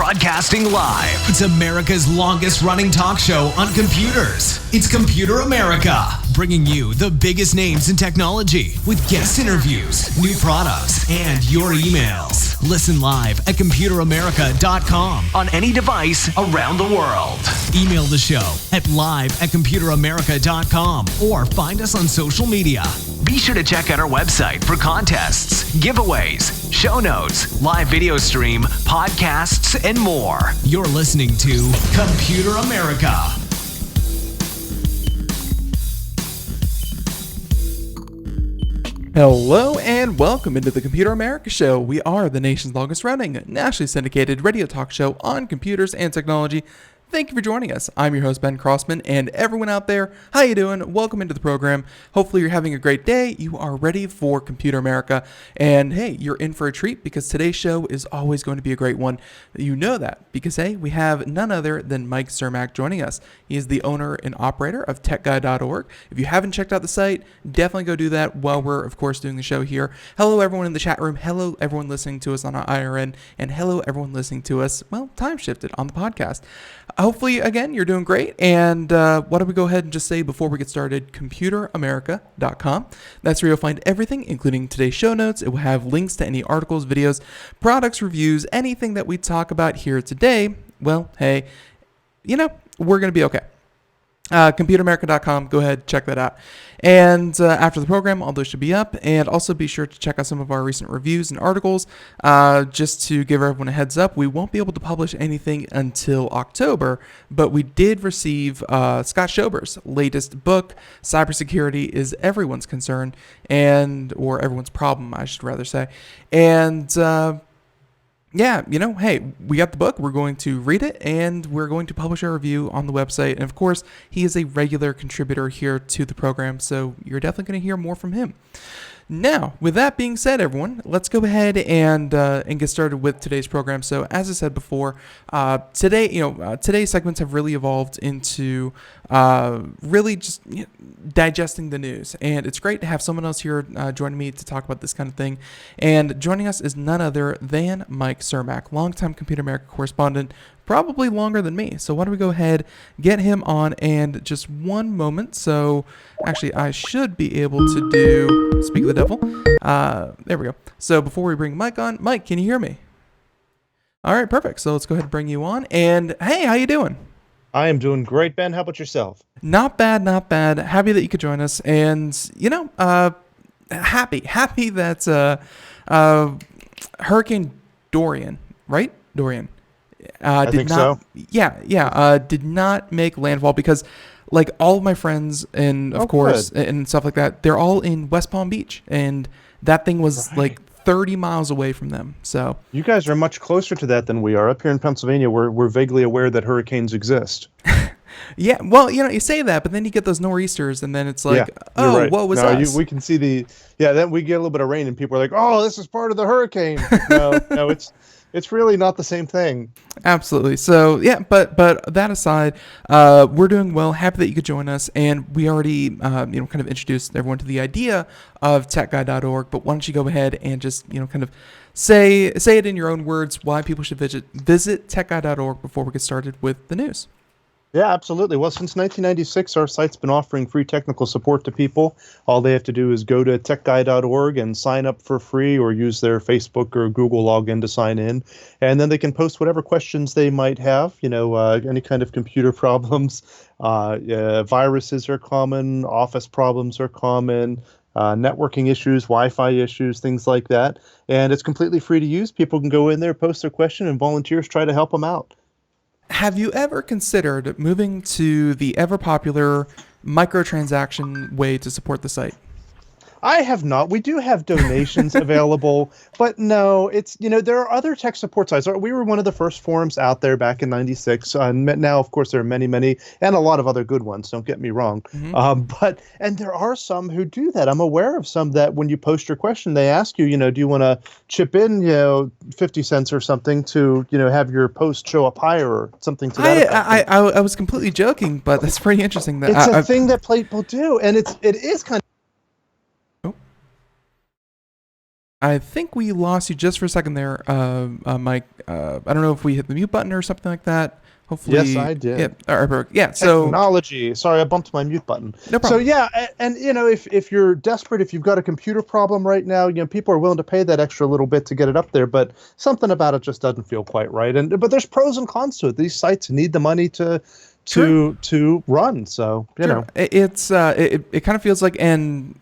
Broadcasting live. It's America's longest running talk show on computers. It's Computer America, bringing you the biggest names in technology with guest interviews, new products, and your emails. Listen live at computeramerica.com on any device around the world. Email the show at live@computeramerica.com or find us on social media. Be sure to check out our website for contests, giveaways, show notes, live video stream, podcasts, and more. You're listening to Computer America. Hello and welcome into the Computer America Show. We are the nation's longest running, nationally syndicated radio talk show on computers and technology. Thank you for joining us. I'm your host, Ben Crossman, and everyone out there, how you doing? Welcome into the program. Hopefully you're having a great day. You are ready for Computer America, and hey, you're in for a treat because today's show is always going to be a great one. You know that because, hey, we have none other than Mike Cermak joining us. He is the owner and operator of techguy.org. If you haven't checked out the site, definitely go do that while we're, of course, doing the show here. Hello, everyone in the chat room. Hello, everyone listening to us on our IRN, and hello, everyone listening to us, well, time shifted on the podcast. Hopefully, again, you're doing great. And why don't we go ahead and just say before we get started, computeramerica.com. That's where you'll find everything, including today's show notes. It will have links to any articles, videos, products, reviews, anything that we talk about here today. Well, hey, you know, we're going to be okay. Computeramerica.com. Go ahead, check that out. And after the program, all those should be up. And also be sure to check out some of our recent reviews and articles. Just to give everyone a heads up, we won't be able to publish anything until October, but we did receive Scott Schober's latest book, Cybersecurity is Everyone's Concern, or everyone's problem, I should rather say. And yeah, you know, hey, we got the book. We're going to read it, and we're going to publish our review on the website. And, of course, he is a regular contributor here to the program, so you're definitely going to hear more from him. Now, with that being said, everyone, let's go ahead and get started with today's program. So, as I said before, today's segments have really evolved into really just digesting the news, and it's great to have someone else here joining me to talk about this kind of thing. And joining us is none other than Mike Cermak, longtime Computer America correspondent, probably longer than me. So why don't we go ahead, get him on, and just one moment. So actually, I should be able to do, speak of the devil. There we go. So before we bring Mike on, Mike, can you hear me? All right, perfect. So let's go ahead and bring you on. And hey, how you doing? I am doing great, Ben. How about yourself? Not bad, not bad. Happy that you could join us. And, you know, happy that Hurricane Dorian, right? Dorian. I think so. Yeah. Did not make landfall because, like, all of my friends and, of course, and stuff like that, they're all in West Palm Beach. And that thing was, like, 30 miles away from them. So you guys are much closer to that than we are. Up here in Pennsylvania, we're vaguely aware that hurricanes exist. Yeah, well, you know, you say that, but then you get those nor'easters, and then it's like, right. What was us? We can see then we get a little bit of rain, and people are like, oh, this is part of the hurricane. No, it's really not the same thing. Absolutely. So, yeah, but that aside, we're doing well. Happy that you could join us. And we already, kind of introduced everyone to the idea of techguy.org. But why don't you go ahead and just, kind of say it in your own words why people should visit techguy.org before we get started with the news. Yeah, absolutely. Well, since 1996, our site's been offering free technical support to people. All they have to do is go to techguy.org and sign up for free or use their Facebook or Google login to sign in. And then they can post whatever questions they might have, any kind of computer problems. Viruses are common, office problems are common, networking issues, Wi-Fi issues, things like that. And it's completely free to use. People can go in there, post their question, and volunteers try to help them out. Have you ever considered moving to the ever-popular microtransaction way to support the site? I have not. We do have donations available, but no, it's, there are other tech support sites. We were one of the first forums out there back in 96. Now, of course, there are many, and a lot of other good ones. Don't get me wrong. Mm-hmm. And there are some who do that. I'm aware of some that when you post your question, they ask you, do you want to chip in, 50 cents or something to, have your post show up higher or something to that effect. I was completely joking, but that's pretty interesting. It's a thing that people do. And it is kind of I think we lost you just for a second there, Mike. I don't know if we hit the mute button or something like that. Hopefully, Yes, I did. Yeah. So Technology. Sorry, I bumped my mute button. no So problem. yeah, and if you're desperate, if you've got a computer problem right now, people are willing to pay that extra little bit to get it up there, but something about it just doesn't feel quite right. But there's pros and cons to it. These sites need the money to Sure. to run. So Sure. It kind of feels like, and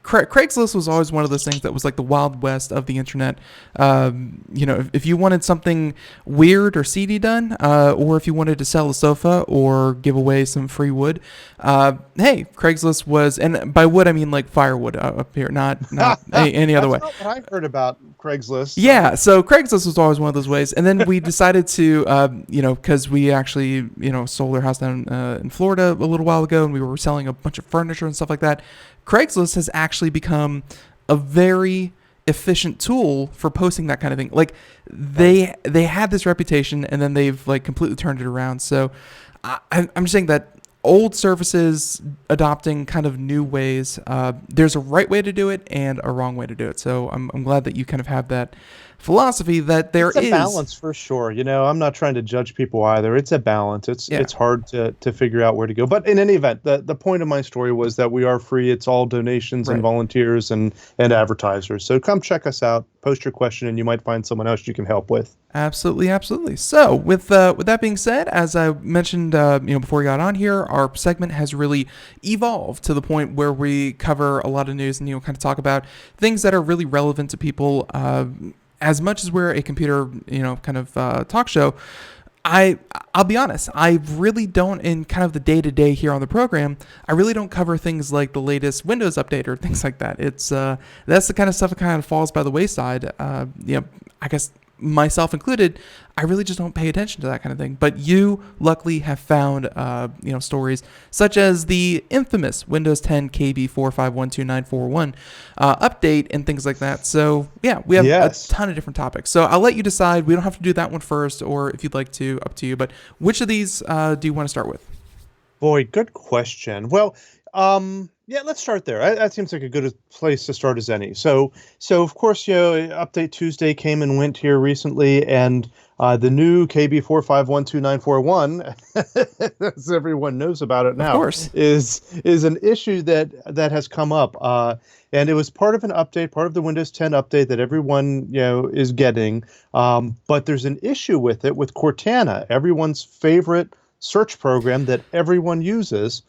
Craigslist was always one of those things that was like the wild west of the internet. If you wanted something weird or seedy done, or if you wanted to sell a sofa or give away some free wood, hey, Craigslist was, and by wood I mean like firewood up here, not any other way. That's not what I've heard about Craigslist. Yeah, so Craigslist was always one of those ways, and then we decided to, because we actually, sold our house down in Florida a little while ago, and we were selling a bunch of furniture and stuff like that. Craigslist has actually become a very efficient tool for posting that kind of thing. Like they had this reputation, and then they've like completely turned it around. So I'm just saying that old services adopting kind of new ways. There's a right way to do it and a wrong way to do it. So I'm glad that you kind of have that philosophy that there it's a is balance for sure. I'm not trying to judge people either. It's a balance. It's hard to figure out where to go. But in any event, the point of my story was that we are free. It's all donations and volunteers and advertisers. So come check us out, post your question, and you might find someone else you can help with. Absolutely. So with that being said, as I mentioned, before we got on here, our segment has really evolved to the point where we cover a lot of news and kind of talk about things that are really relevant to people. As much as we're a computer, kind of talk show, I'll be honest, I really don't, in kind of the day-to-day here on the program, I really don't cover things like the latest Windows update or things like that. It's that's the kind of stuff that kind of falls by the wayside. I guess myself included, I really just don't pay attention to that kind of thing. But you luckily have found, stories such as the infamous Windows 10 KB4512941 update and things like that. So yeah, we have a ton of different topics. So I'll let you decide. We don't have to do that one first, or if you'd like to, up to you. But which of these do you want to start with? Boy, good question. Well, let's start there. That seems like a good place to start as any. So of course, Update Tuesday came and went here recently, and the new KB4512941, as everyone knows about it now, of course, is an issue that has come up, and it was part of an update, part of the Windows 10 update that everyone is getting. But there's an issue with it with Cortana, everyone's favorite search program that everyone uses.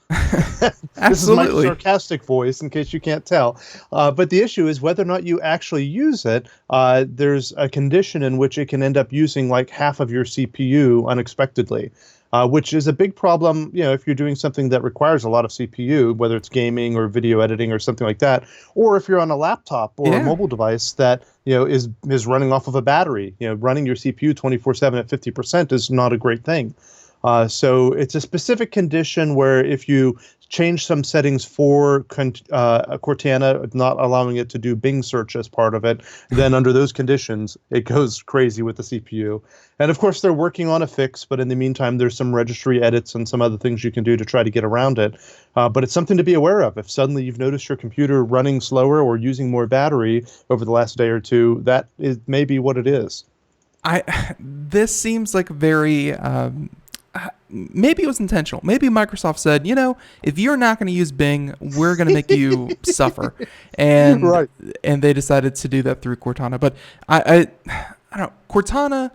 This is my sarcastic voice, in case you can't tell. But the issue is whether or not you actually use it. There's a condition in which it can end up using like half of your CPU unexpectedly, which is a big problem. If you're doing something that requires a lot of CPU, whether it's gaming or video editing or something like that, or if you're on a laptop or a mobile device that is running off of a battery. Running your CPU 24/7 at 50% is not a great thing. So it's a specific condition where if you change some settings for Cortana, not allowing it to do Bing search as part of it, then under those conditions, it goes crazy with the CPU. And of course, they're working on a fix, but in the meantime, there's some registry edits and some other things you can do to try to get around it. But it's something to be aware of. If suddenly you've noticed your computer running slower or using more battery over the last day or two, that is maybe what it is. This seems like very... maybe it was intentional. Maybe Microsoft said, if you're not going to use Bing, we're going to make you suffer. And and they decided to do that through Cortana. But I don't know. Cortana,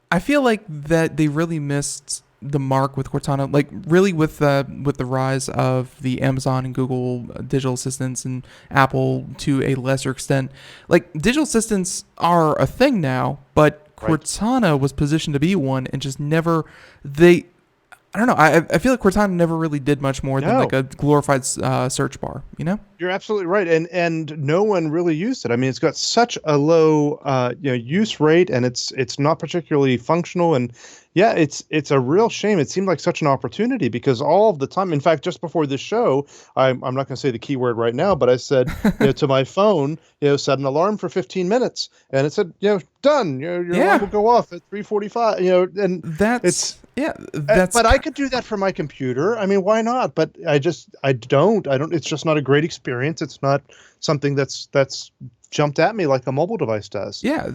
I feel like that they really missed the mark with Cortana. Like really with the rise of the Amazon and Google digital assistants and Apple to a lesser extent. Like digital assistants are a thing now, but Cortana was positioned to be one and just never, I don't know. I feel like Cortana never really did much more than like a glorified search bar, You're absolutely right. And no one really used it. I mean, it's got such a low use rate, and it's not particularly functional. And yeah, it's a real shame. It seemed like such an opportunity because all of the time, in fact, just before this show, I'm not going to say the keyword right now, but I said to my phone, set an alarm for 15 minutes, and it said, done. Your alarm will go off at 3:45. And that's. But I could do that for my computer. I mean, why not? But I don't. It's just not a great experience. It's not something that's jumped at me like a mobile device does. Yeah,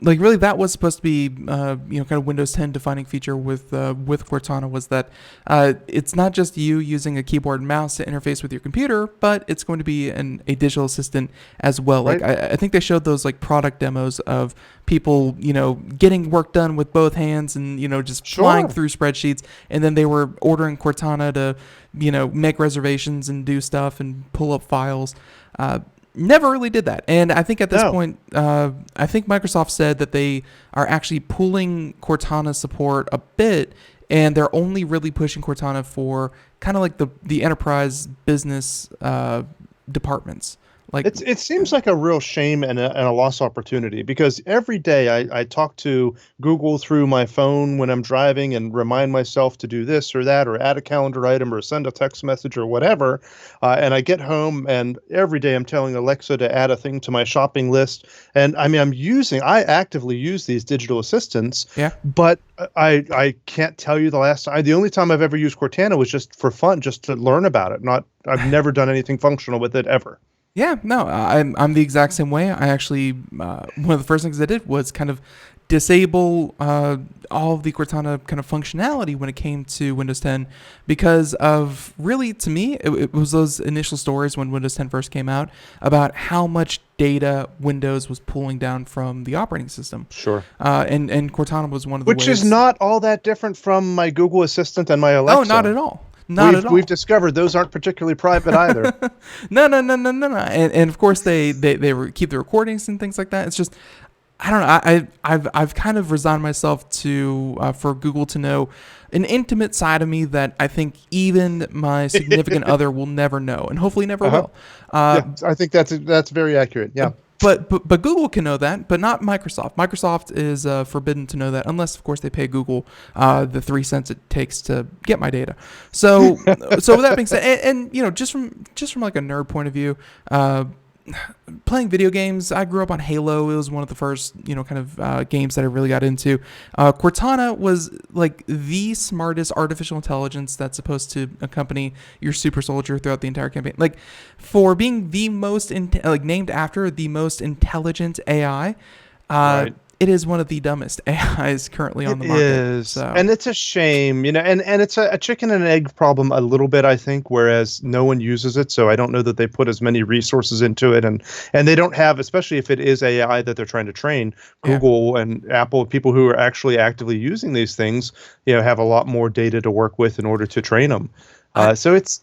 like really that was supposed to be kind of Windows 10 defining feature with Cortana was that it's not just you using a keyboard and mouse to interface with your computer, but it's going to be a digital assistant as well. Right. Like I think they showed those like product demos of people getting work done with both hands and just flying through spreadsheets, and then they were ordering Cortana to make reservations and do stuff and pull up files. Never really did that. And I think at this point, I think Microsoft said that they are actually pulling Cortana support a bit, and they're only really pushing Cortana for kind of like the enterprise business departments. Like it seems like a real shame and a lost opportunity, because every day I talk to Google through my phone when I'm driving and remind myself to do this or that, or add a calendar item or send a text message or whatever. And I get home and every day I'm telling Alexa to add a thing to my shopping list. And I mean, I actively use these digital assistants. Yeah. But I can't tell you the only time I've ever used Cortana was just for fun, just to learn about it. I've never done anything functional with it ever. Yeah, no, I'm the exact same way. I actually, one of the first things I did was kind of disable all of the Cortana kind of functionality when it came to Windows 10, because of really, to me, it was those initial stories when Windows 10 first came out about how much data Windows was pulling down from the operating system. Sure. And Cortana was one of the Which ways. is not all that different from my Google Assistant and my Alexa. Oh, not at all. Not at all. We've discovered those aren't particularly private either. No. And of course they keep the recordings and things like that. It's just, I don't know. I've kind of resigned myself to for Google to know an intimate side of me that I think even my significant other will never know, and hopefully never will. Yeah, I think that's very accurate. Yeah. But Google can know that, but not Microsoft. Microsoft is forbidden to know that unless, of course, they pay Google the 3 cents it takes to get my data. So with that being said, and just from like a nerd point of view, playing video games, I grew up on Halo. It was one of the first kind of games that I really got into. Cortana was like the smartest artificial intelligence that's supposed to accompany your super soldier throughout the entire campaign. Like, for being the most named after the most intelligent AI, right. It is one of the dumbest AIs currently on the market. It is, so. And it's a shame, and it's a chicken and egg problem a little bit, I think, whereas no one uses it, so I don't know that they put as many resources into it, and they don't have, especially if it is AI that they're trying to train, Google and Apple, people who are actually actively using these things, have a lot more data to work with in order to train them. So it's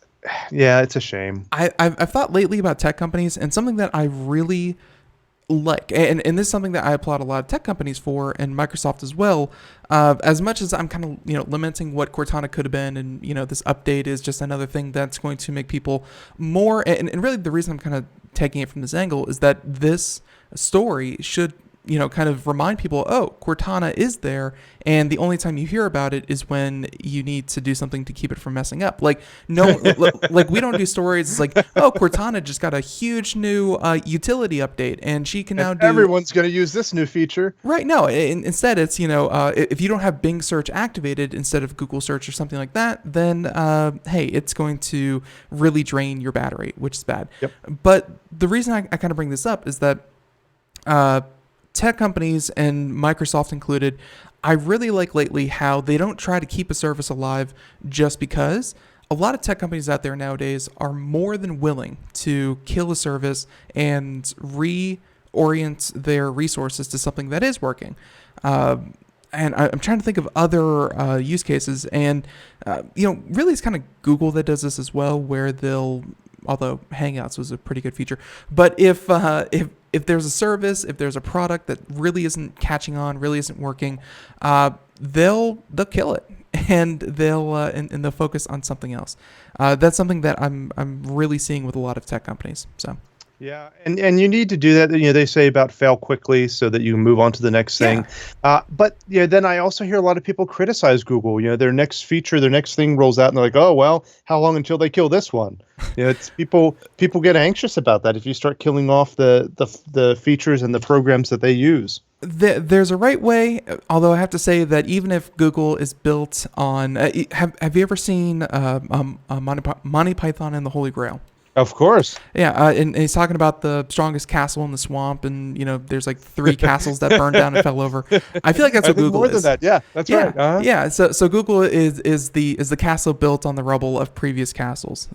a shame. I've thought lately about tech companies, and something that I really like, and this is something that I applaud a lot of tech companies for, and Microsoft as well. As much as I'm kind of lamenting what Cortana could have been, and this update is just another thing that's going to make people more. And really, the reason I'm kind of taking it from this angle is that this story should kind of remind people, oh, Cortana is there, and the only time you hear about it is when you need to do something to keep it from messing up. Like, no, like we don't do stories. It's like, oh, Cortana just got a huge new utility update, and she can now do. Everyone's going to use this new feature, right? No, instead it's if you don't have Bing search activated instead of Google search or something like that, then hey, it's going to really drain your battery, which is bad. Yep. But the reason I kind of bring this up is that tech companies, and Microsoft included, I really like lately how they don't try to keep a service alive just because. A lot of tech companies out there nowadays are more than willing to kill a service and reorient their resources to something that is working. And I'm trying to think of other use cases, and really it's kind of Google that does this as well, where although Hangouts was a pretty good feature, but if there's a service, if there's a product that really isn't catching on, really isn't working, they'll kill it, and they'll focus on something else. That's something that I'm really seeing with a lot of tech companies. So. Yeah, and you need to do that. They say about fail quickly so that you move on to the next thing. But then I also hear a lot of people criticize Google. Their next feature, their next thing rolls out, and they're like, oh, well, how long until they kill this one? It's people get anxious about that if you start killing off the features and the programs that they use. There's a right way, although I have to say that even if Google is built on, have you ever seen Monty Python and the Holy Grail? Of course. Yeah, and he's talking about the strongest castle in the swamp, and there's like 3 castles that burned down and fell over. I feel like that's I what think Google more is. than that. Yeah, that's right. Uh-huh. Yeah. So Google is the castle built on the rubble of previous castles.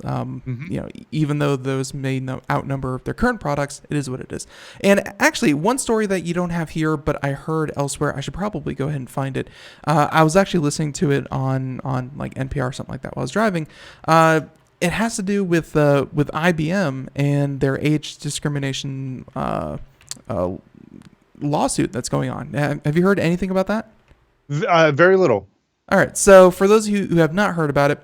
Even though those may outnumber their current products, it is what it is. And actually, one story that you don't have here, but I heard elsewhere, I should probably go ahead and find it. I was actually listening to it on like NPR or something like that while I was driving. It has to do with IBM and their age discrimination lawsuit that's going on. Have you heard anything about that? Very little. All right. So for those of you who have not heard about it,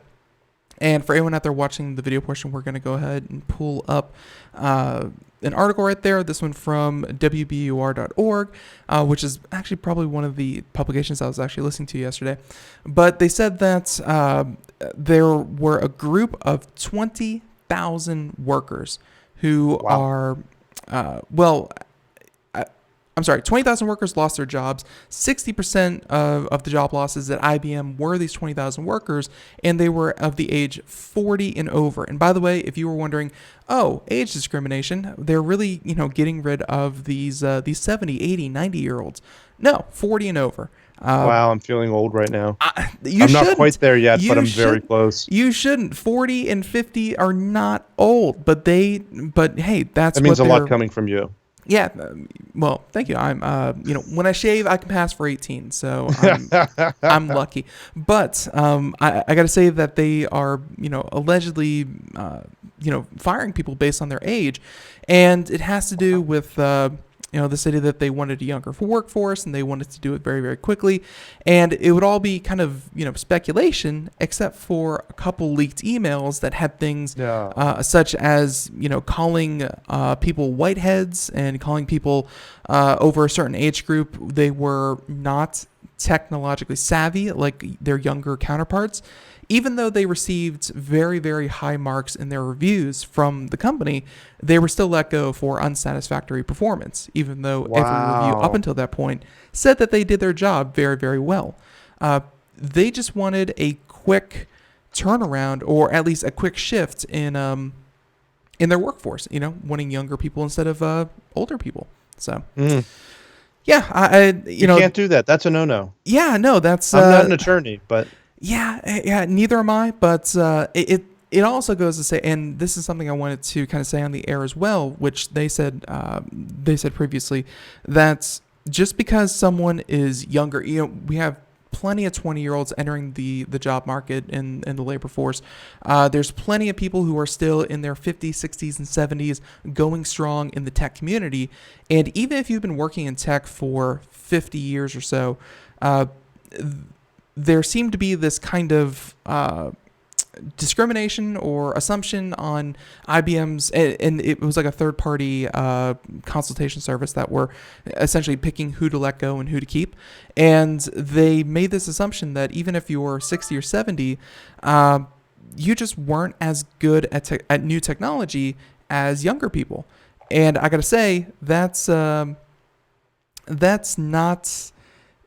and for anyone out there watching the video portion, we're going to go ahead and pull up an article right there. This one from wbur.org, which is actually probably one of the publications I was actually listening to yesterday. But they said that there were a group of 20,000 workers who are, 20,000 workers lost their jobs. 60% of the job losses at IBM were these 20,000 workers, and they were of the age 40 and over. And by the way, if you were wondering, age discrimination, they're really, getting rid of these 70, 80, 90-year-olds. No, 40 and over. Wow, I'm feeling old right now. I'm shouldn't. not quite there yet, but I'm very shouldn't. close. You shouldn't. 40 and 50 are not old, but hey, that's that means what a lot coming from you. Yeah, well, thank you. I'm, when I shave, I can pass for 18, so I'm lucky. But I got to say that they are, allegedly, firing people based on their age, and it has to do with the city that they wanted a younger workforce, and they wanted to do it very, very quickly. And it would all be kind of, speculation, except for a couple leaked emails that had things such as, calling people whiteheads and calling people over a certain age group. They were not technologically savvy like their younger counterparts. Even though they received very, very high marks in their reviews from the company, they were still let go for unsatisfactory performance, even though every review up until that point said that they did their job very, very well. They just wanted a quick turnaround, or at least a quick shift in their workforce, wanting younger people instead of older people. So... Yeah, you can't do that. That's a no-no. Yeah, no, that's... I'm not an attorney, but... Yeah, neither am I, but it also goes to say, and this is something I wanted to kind of say on the air as well, which they said previously, that just because someone is younger, we have plenty of 20-year-olds entering the job market in the labor force. There's plenty of people who are still in their 50s, 60s, and 70s going strong in the tech community. And even if you've been working in tech for 50 years or so, there seemed to be this kind of discrimination or assumption on IBM's, and it was like a third-party consultation service that were essentially picking who to let go and who to keep. And they made this assumption that even if you're 60 or 70, you just weren't as good at new technology as younger people. And I got to say, that's not...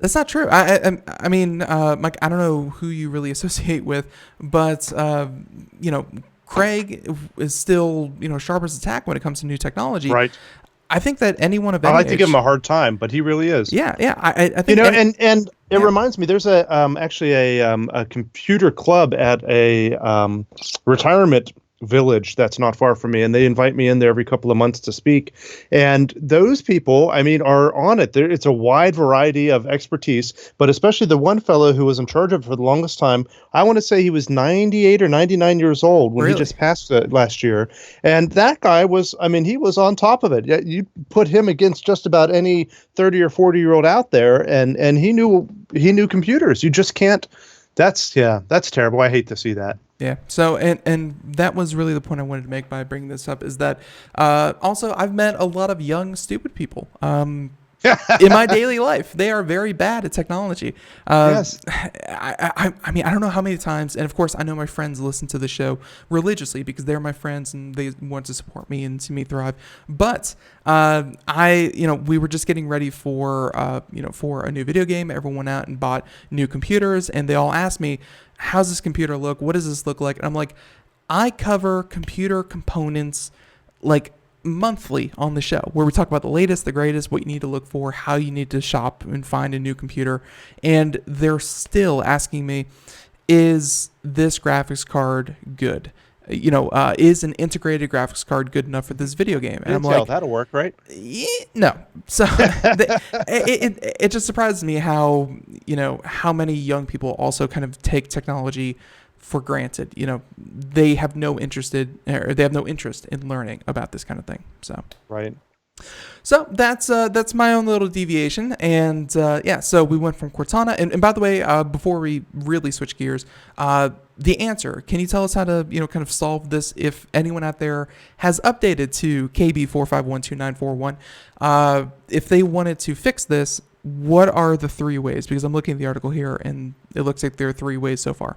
That's not true. I mean, Mike, I don't know who you really associate with, but, Craig is still, sharp as a tack when it comes to new technology. Right. I think that anyone of any I like to age, give him a hard time, but he really is. Yeah. I think and it reminds me. There's actually a computer club at a retirement village that's not far from me, and they invite me in there every couple of months to speak. And those people, are on it. It's a wide variety of expertise, but especially the one fellow who was in charge of it for the longest time. I want to say he was 98 or 99 years old when he just passed last year. And that guy was, he was on top of it. You put him against just about any 30 or 40-year-old out there, and he knew computers. You just can't. That's terrible. I hate to see that. Yeah. So, and that was really the point I wanted to make by bringing this up, is that also I've met a lot of young, stupid people in my daily life. They are very bad at technology. Yes. I don't know how many times, and of course I know my friends listen to the show religiously because they're my friends and they want to support me and see me thrive. But we were just getting ready for a new video game. Everyone went out and bought new computers, and they all asked me, how's this computer look? What does this look like? And I'm like, I cover computer components like monthly on the show, where we talk about the latest, the greatest, what you need to look for, how you need to shop and find a new computer. And they're still asking me, is this graphics card good? Is an integrated graphics card good enough for this video game? And I'm like, that'll work, right? yeah, no. So it just surprises me how many young people also kind of take technology for granted. They have no interest in learning about this kind of thing. So Right. So that's my own little deviation, and so we went from Cortana, and by the way, before we really switch gears, the answer. Can you tell us how to kind of solve this? If anyone out there has updated to KB4512941, if they wanted to fix this, what are the 3 ways? Because I'm looking at the article here, and it looks like there are 3 ways so far.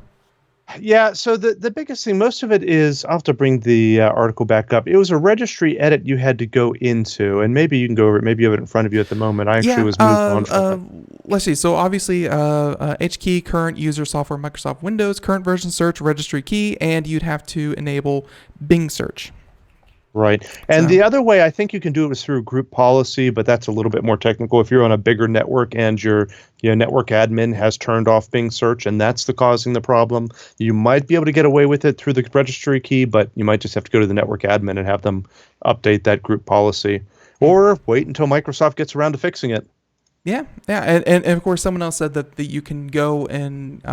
Yeah, so the biggest thing, most of it is, I'll have to bring the article back up. It was a registry edit you had to go into, and maybe you can go over it. Maybe you have it in front of you at the moment. I actually was moved on from it. Let's see. So obviously, H key, current user software, Microsoft Windows, current version search, registry key, and you'd have to enable Bing search. Right. And the other way I think you can do it is through group policy, but that's a little bit more technical. If you're on a bigger network and your network admin has turned off Bing search and that's causing the problem, you might be able to get away with it through the registry key, but you might just have to go to the network admin and have them update that group policy, or wait until Microsoft gets around to fixing it. Yeah. And of course, someone else said that you can go and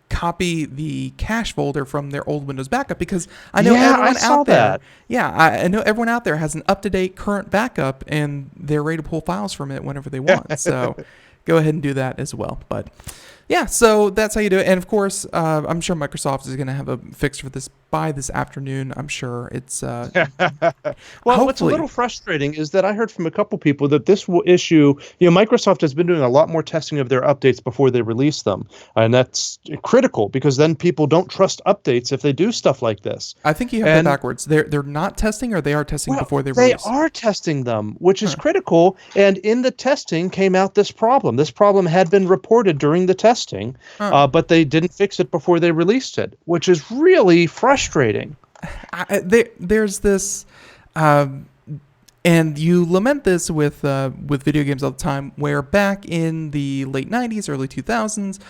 copy the cache folder from their old Windows backup, because I know everyone out there. That. Yeah, I know everyone out there has an up-to-date current backup, and they're ready to pull files from it whenever they want. So go ahead and do that as well. But yeah, so that's how you do it. And of course, I'm sure Microsoft is going to have a fix for this by this afternoon. I'm sure it's. Well, hopefully. What's a little frustrating is that I heard from a couple people that this issue, Microsoft has been doing a lot more testing of their updates before they release them, and that's critical because then people don't trust updates if they do stuff like this. I think you have that backwards. They're not testing, or they are testing before they release. They are testing them, which is critical. And in the testing came out this problem. This problem had been reported during the testing, but they didn't fix it before they released it, which is really frustrating. There's this, and you lament this with video games all the time, where back in the late 90s, early 2000s,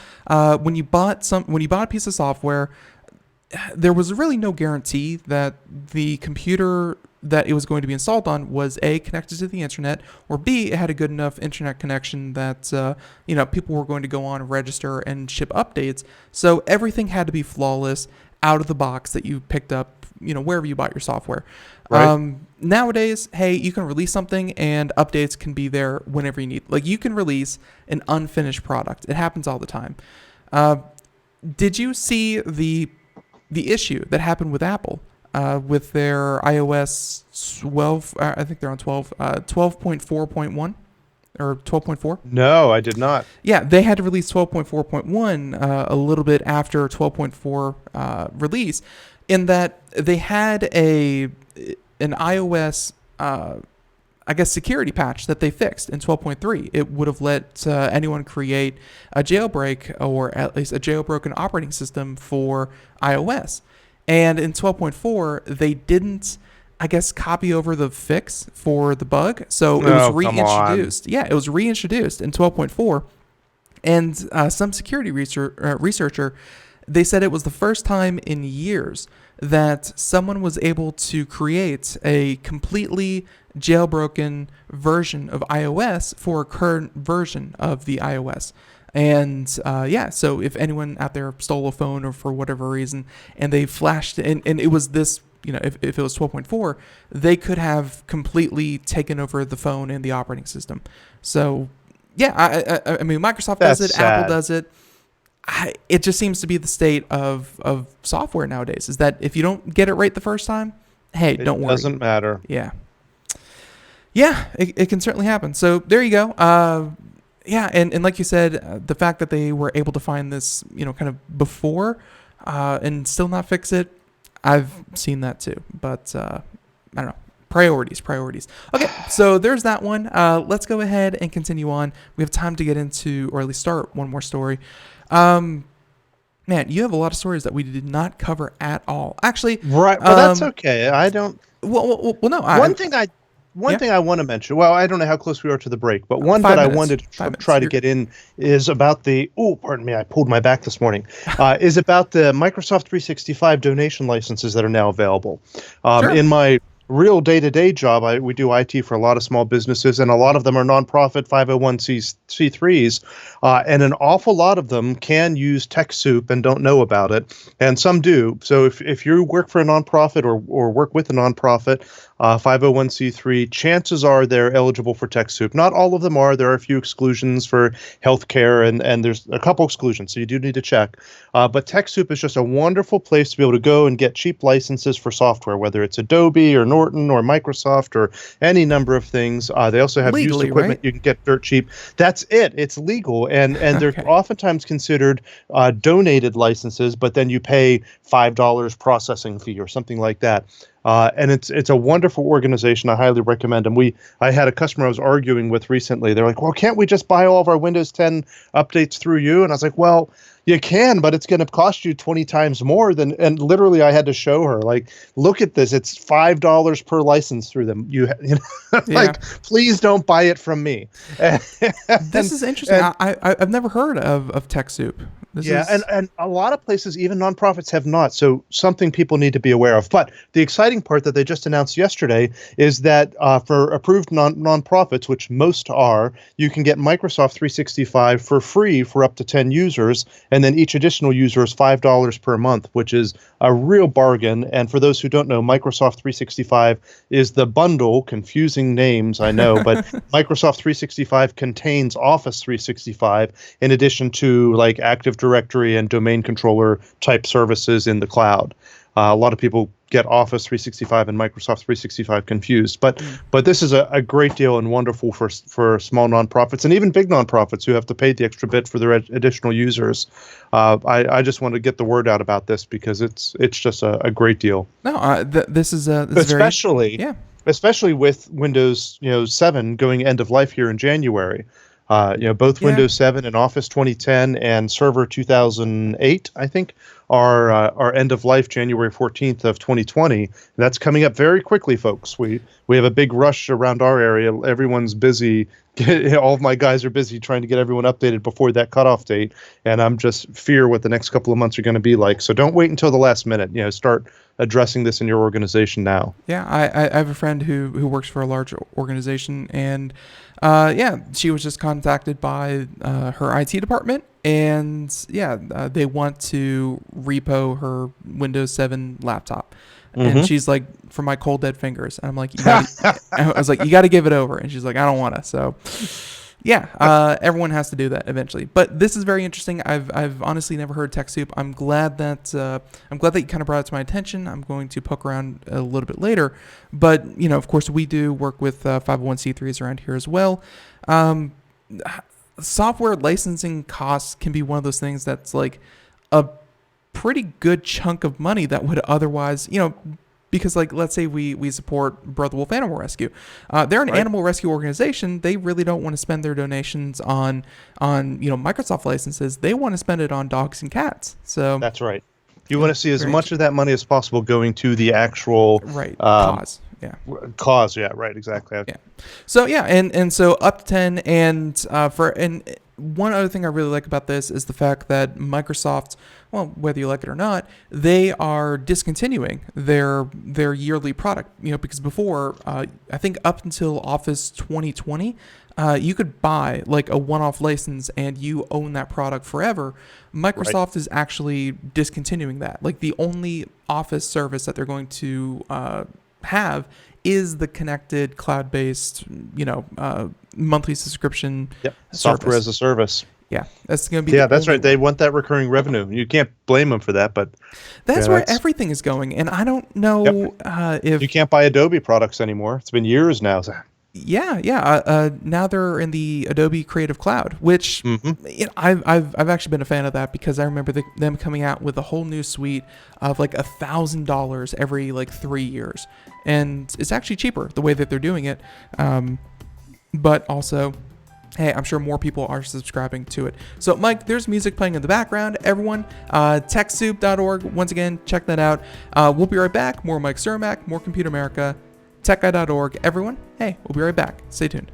when you bought a piece of software, there was really no guarantee that the computer that it was going to be installed on was A, connected to the internet, or B, it had a good enough internet connection that people were going to go on, register, and ship updates. So everything had to be flawless out of the box that you picked up, wherever you bought your software. Right. Nowadays, hey, you can release something and updates can be there whenever you need. Like, you can release an unfinished product. It happens all the time. Did you see the issue that happened with Apple with their iOS 12? I think they're on 12.4.1 or 12.4. No, I did not. Yeah, they had to release 12.4.1 a little bit after 12.4 release, in that they had an iOS security patch that they fixed in 12.3. It would have let anyone create a jailbreak, or at least a jailbroken operating system for iOS. And in 12.4, they didn't, copy over the fix for the bug. So it was reintroduced. Yeah, it was reintroduced in 12.4. And some security researcher, they said it was the first time in years that someone was able to create a completely jailbroken version of iOS for a current version of the iOS. And so if anyone out there stole a phone or for whatever reason, and they flashed, and it was this, if it was 12.4, they could have completely taken over the phone and the operating system. So, yeah, I mean, Microsoft does it, sad. Apple does it. It just seems to be the state of software nowadays, is that if you don't get it right the first time, hey, don't worry. It doesn't matter. Yeah. Yeah, it can certainly happen. So there you go. And like you said, the fact that they were able to find this, kind of before and still not fix it, I've seen that too. But I don't know. Priorities. Okay, so there's that one. Let's go ahead and continue on. We have time to get into, or at least start one more story. Man, you have a lot of stories that we did not cover at all. Actually, Right. Well, that's okay. I don't. well, no. One thing I want to mention. Well, I don't know how close we are to the break, but one 5 that I minutes. wanted to 5 minutes. try to get in is about the. Oh, pardon me, I pulled my back this morning. Is about the Microsoft 365 donation licenses that are now available. Sure. In my real day-to-day job, we do IT for a lot of small businesses, and a lot of them are nonprofit 501c3s, and an awful lot of them can use TechSoup and don't know about it, and some do. So if you work for a nonprofit or work with a nonprofit, 501c3, chances are they're eligible for TechSoup. Not all of them are. There are a few exclusions for healthcare, and there's a couple exclusions, so you do need to check. But TechSoup is just a wonderful place to be able to go and get cheap licenses for software, whether it's Adobe or Norton or Microsoft or any number of things. They also have Legally, used equipment right? you can get dirt cheap. That's it. It's legal, and they're Okay. oftentimes considered donated licenses, but then you pay $5 processing fee or something like that. And it's a wonderful organization. I highly recommend them. I had a customer I was arguing with recently. They're like, well, can't we just buy all of our Windows 10 updates through you? And I was like, well, you can, but it's going to cost you 20 times more than. And literally, I had to show her, like, look at this. It's $5 per license through them. Like, please don't buy it from me. This is interesting. I've never heard of TechSoup. And a lot of places, even nonprofits, have not. So something people need to be aware of. But the exciting part that they just announced yesterday is that for approved nonprofits, which most are, you can get Microsoft 365 for free for up to 10 users. And then each additional user is $5 per month, which is a real bargain. And for those who don't know, Microsoft 365 is the bundle. Confusing names, I know, but Microsoft 365 contains Office 365 in addition to like Active Directory and domain controller type services in the cloud. A lot of people get Office 365 and Microsoft 365 confused, but this is a great deal and wonderful for small nonprofits and even big nonprofits who have to pay the extra bit for their additional users. I just want to get the word out about this because it's just a great deal. No, this is especially with Windows 7 going end of life here in January. Both Windows 7 and Office 2010 and Server 2008, I think, are end of life January 14th of 2020. That's coming up very quickly, folks. We have a big rush around our area. Everyone's busy. All of my guys are busy trying to get everyone updated before that cutoff date, and I'm just fear what the next couple of months are going to be like. So don't wait until the last minute. Start addressing this in your organization now. Yeah, I have a friend who works for a large organization, and she was just contacted by her IT department, and they want to repo her Windows 7 laptop. And she's like, for my cold dead fingers. And I'm like, I was like, you got to give it over. And she's like, I don't want to. So everyone has to do that eventually. But this is very interesting. I've honestly never heard TechSoup. I'm glad that you kind of brought it to my attention. I'm going to poke around a little bit later. But of course, we do work with 501c3s around here as well. Software licensing costs can be one of those things that's like a pretty good chunk of money that would otherwise, because like let's say we support Brother Wolf Animal Rescue. They're an animal rescue organization. They really don't want to spend their donations on Microsoft licenses. They want to spend it on dogs and cats. So that's right. You want to see as much of that money as possible going to the actual cause. Cause, right, exactly. Yeah. So and so up to 10, and one other thing I really like about this is the fact that Microsoft, well, whether you like it or not, they are discontinuing their yearly product. Because before, I think up until Office 2020, you could buy like a one-off license and you own that product forever. Microsoft is actually discontinuing that. Like the only Office service that they're going to have is the connected cloud-based, monthly subscription software as a service. Yeah, that's going to be that's right. They want that recurring revenue. You can't blame them for that, but that's where everything is going. And I don't know if you can't buy Adobe products anymore. It's been years now. Now they're in the Adobe Creative Cloud, which I've actually been a fan of that because I remember them coming out with a whole new suite of like $1,000 every like 3 years, and it's actually cheaper the way that they're doing it. But also, hey, I'm sure more people are subscribing to it. So, Mike, there's music playing in the background. Everyone, TechSoup.org. Once again, check that out. We'll be right back. More Mike Cermak, more Computer America, TechGuy.org. Everyone, hey, we'll be right back. Stay tuned.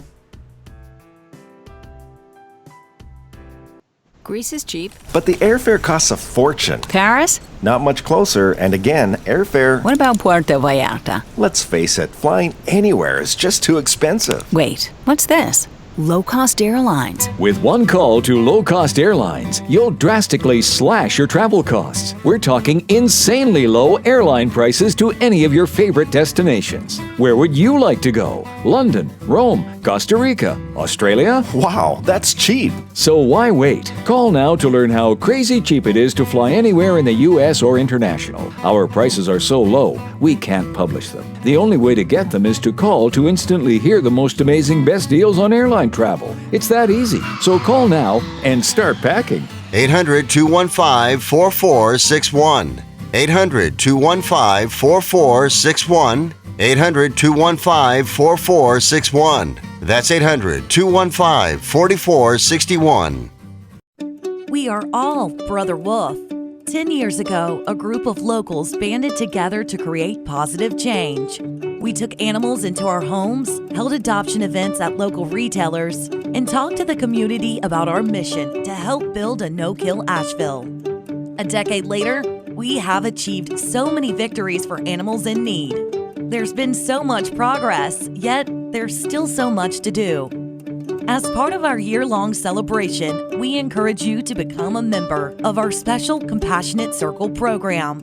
Greece is cheap. But the airfare costs a fortune. Paris? Not much closer, and again, airfare... What about Puerto Vallarta? Let's face it, flying anywhere is just too expensive. Wait, what's this? Low-cost airlines. With one call to low-cost airlines, you'll drastically slash your travel costs. We're talking insanely low airline prices to any of your favorite destinations. Where would you like to go? London, Rome, Costa Rica, Australia? Wow, that's cheap. So why wait? Call now to learn how crazy cheap it is to fly anywhere in the U.S. or international. Our prices are so low, we can't publish them. The only way to get them is to call to instantly hear the most amazing best deals on airline travel. It's that easy. So call now and start packing. 800-215-4461. 800-215-4461. 800-215-4461. That's 800-215-4461. We are all Brother Wolf. 10 years ago, a group of locals banded together to create positive change. We took animals into our homes, held adoption events at local retailers, and talked to the community about our mission to help build a no-kill Asheville. A decade later, we have achieved so many victories for animals in need. There's been so much progress, yet there's still so much to do. As part of our year-long celebration, we encourage you to become a member of our special Compassionate Circle program.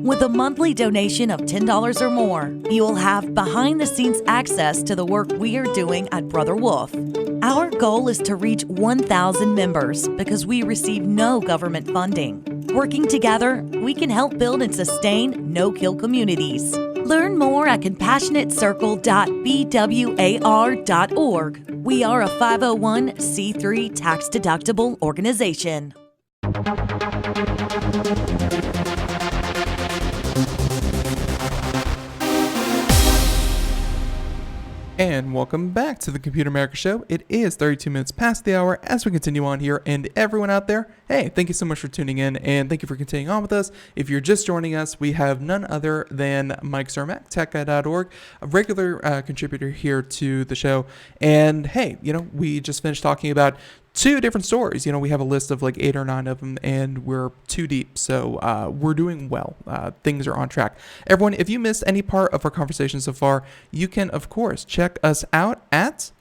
With a monthly donation of $10 or more, you will have behind-the-scenes access to the work we are doing at Brother Wolf. Our goal is to reach 1,000 members because we receive no government funding. Working together, we can help build and sustain no-kill communities. Learn more at compassionatecircle.bwar.org. We are a 501c3 tax-deductible organization. And welcome back to the Computer America Show. It is 32 minutes past the hour as we continue on here. And everyone out there, hey, thank you so much for tuning in, and thank you for continuing on with us. If you're just joining us, we have none other than Mike Cermak, TechGuy.org, a regular contributor here to the show. And hey, we just finished talking about 2 different stories. We have a list of like 8 or 9 of them, and we're 2 deep. So we're doing well. Things are on track. Everyone, if you missed any part of our conversation so far, you can, of course, check us out at,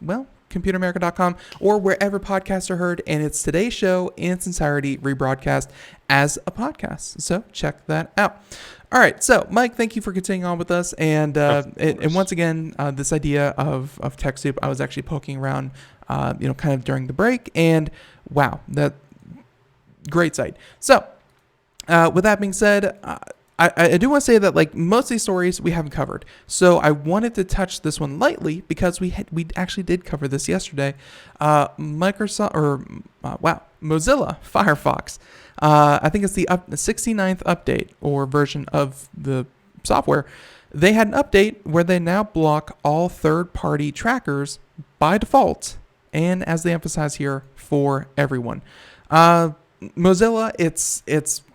computeramerica.com or wherever podcasts are heard. And it's today's show in its entirety rebroadcast as a podcast. So check that out. All right, so Mike, thank you for continuing on with us. And once again, this idea of TechSoup, I was actually poking around, kind of during the break, and wow, that great site. So, with that being said, I do want to say that like most of these stories we haven't covered. So I wanted to touch this one lightly because we actually did cover this yesterday. Mozilla Firefox. I think it's the 69th update or version of the software. They had an update where they now block all third-party trackers by default, and as they emphasize here, for everyone. Mozilla, it's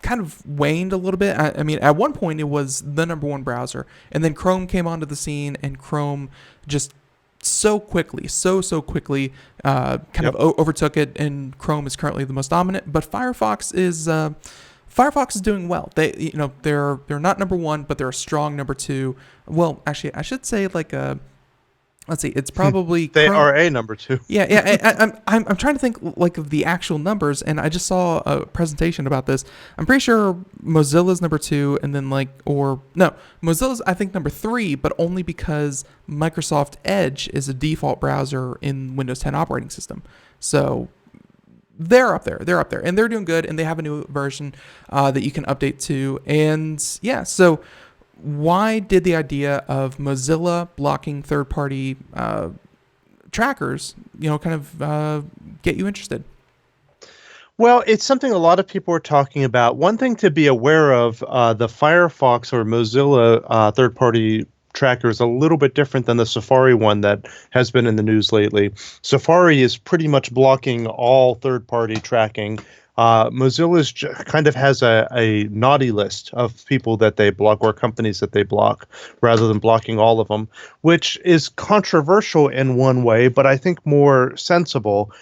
kind of waned a little bit. I mean, at one point it was the #1 browser, and then Chrome came onto the scene, and Chrome just so quickly overtook it, and Chrome is currently the most dominant. But Firefox is doing well. They're not #1, but they're a strong #2. Well, actually, I should say like a. Let's see. It's probably they Chrome. are a #2. Yeah. I'm trying to think like of the actual numbers, and I just saw a presentation about this. I'm pretty sure Mozilla's #2, and then Mozilla's I think #3, but only because Microsoft Edge is a default browser in Windows 10 operating system. So they're up there, and they're doing good, and they have a new version that you can update to, and yeah, so. Why did the idea of Mozilla blocking third-party trackers, get you interested? Well, it's something a lot of people are talking about. One thing to be aware of, the Firefox or Mozilla third-party tracker is a little bit different than the Safari one that has been in the news lately. Safari is pretty much blocking all third-party tracking. Mozilla's kind of has a naughty list of people that they block or companies that they block rather than blocking all of them, which is controversial in one way, but I think more sensible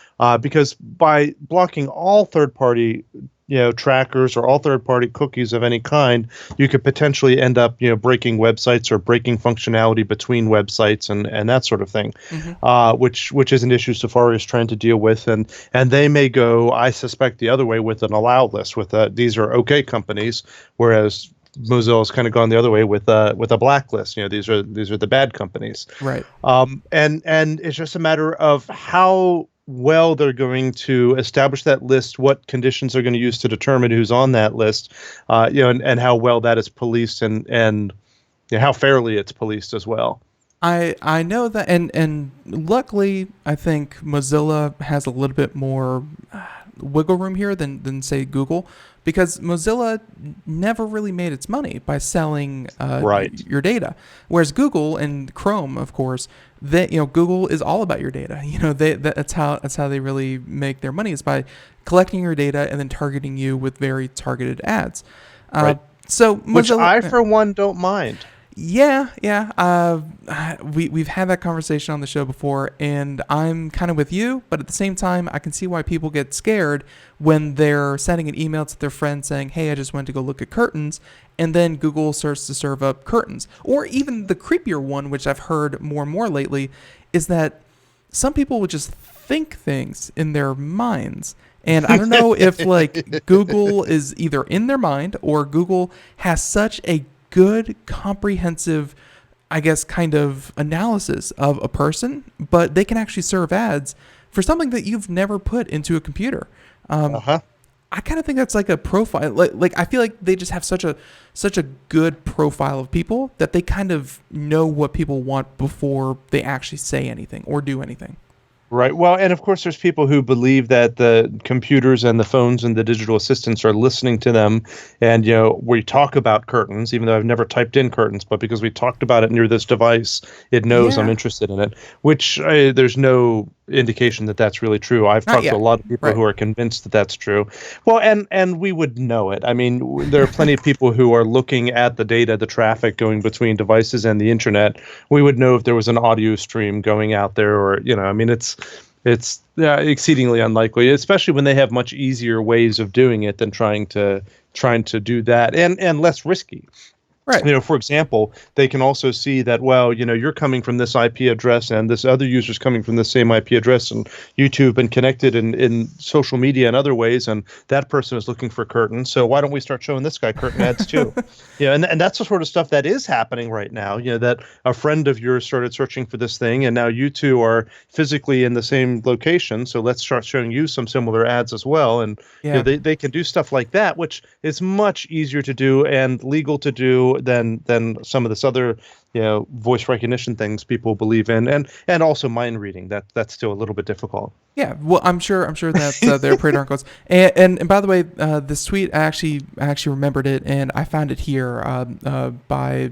because by blocking all third-party trackers or all third-party cookies of any kind, you could potentially end up, breaking websites or breaking functionality between websites and that sort of thing, which is an issue Safari is trying to deal with, and they may go, I suspect, the other way with an allow list with these are okay companies, whereas Mozilla's kind of gone the other way with a blacklist. These are the bad companies, Right. And it's just a matter of how well they're going to establish that list, what conditions they're going to use to determine who's on that list, and how well that is policed and how fairly it's policed as well. I know that, and luckily, I think Mozilla has a little bit more wiggle room here than say Google, because Mozilla never really made its money by selling your data, whereas Google and Chrome, of course, Google is all about your data. That's how they really make their money, is by collecting your data and then targeting you with very targeted ads. Right. So Mozilla, which I, for one, don't mind. Yeah. We've had that conversation on the show before, and I'm kind of with you, but at the same time, I can see why people get scared when they're sending an email to their friend saying, hey, I just went to go look at curtains, and then Google starts to serve up curtains. Or even the creepier one, which I've heard more and more lately, is that some people would just think things in their minds. And I don't know if Google is either in their mind or Google has such a good, comprehensive, I guess, kind of analysis of a person, but they can actually serve ads for something that you've never put into a computer. I kind of think that's like a profile. Like I feel like they just have such a good profile of people that they kind of know what people want before they actually say anything or do anything. Right. Well, and of course, there's people who believe that the computers and the phones and the digital assistants are listening to them. And, we talk about curtains, even though I've never typed in curtains, but because we talked about it near this device, it knows I'm interested in it, which there's no indication that that's really true. I've talked to a lot of people who are convinced that that's true. Well, and we would know it. I mean, there are plenty of people who are looking at the data, the traffic going between devices and the internet. We would know if there was an audio stream going out there, or it's exceedingly unlikely, especially when they have much easier ways of doing it than trying to do that, and less risky. Right. For example, they can also see that, well, you're coming from this IP address and this other user's coming from the same IP address, and you two have been connected in social media and other ways, and that person is looking for curtains. So why don't we start showing this guy curtain ads too? And that's the sort of stuff that is happening right now. That a friend of yours started searching for this thing, and now you two are physically in the same location. So let's start showing you some similar ads as well. And they can do stuff like that, which is much easier to do and legal to do than some of this other voice recognition things people believe in, and also mind reading. That's still a little bit difficult. Yeah, well, I'm sure that they're pretty darn close. And by the way, this tweet I actually remembered it, and I found it here by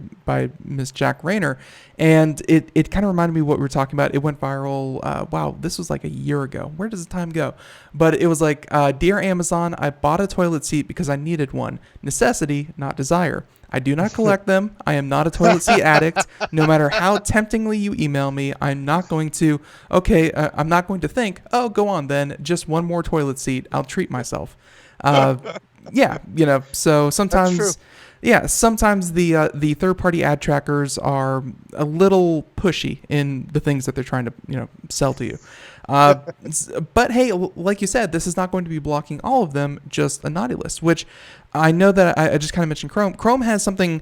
Miss Jack Rayner, and it kind of reminded me of what we were talking about. It went viral. Wow, this was like a year ago. Where does the time go? But it was like, dear Amazon, I bought a toilet seat because I needed one. Necessity, not desire. I do not collect them. I am not a toilet seat addict. No matter how temptingly you email me, I'm not going to. I'm not going to think, oh, go on then. Just one more toilet seat. I'll treat myself. So sometimes, sometimes the third-party ad trackers are a little pushy in the things that they're trying to sell to you. But hey, like you said, this is not going to be blocking all of them, just a naughty list, which I know that I just kind of mentioned Chrome. Chrome has something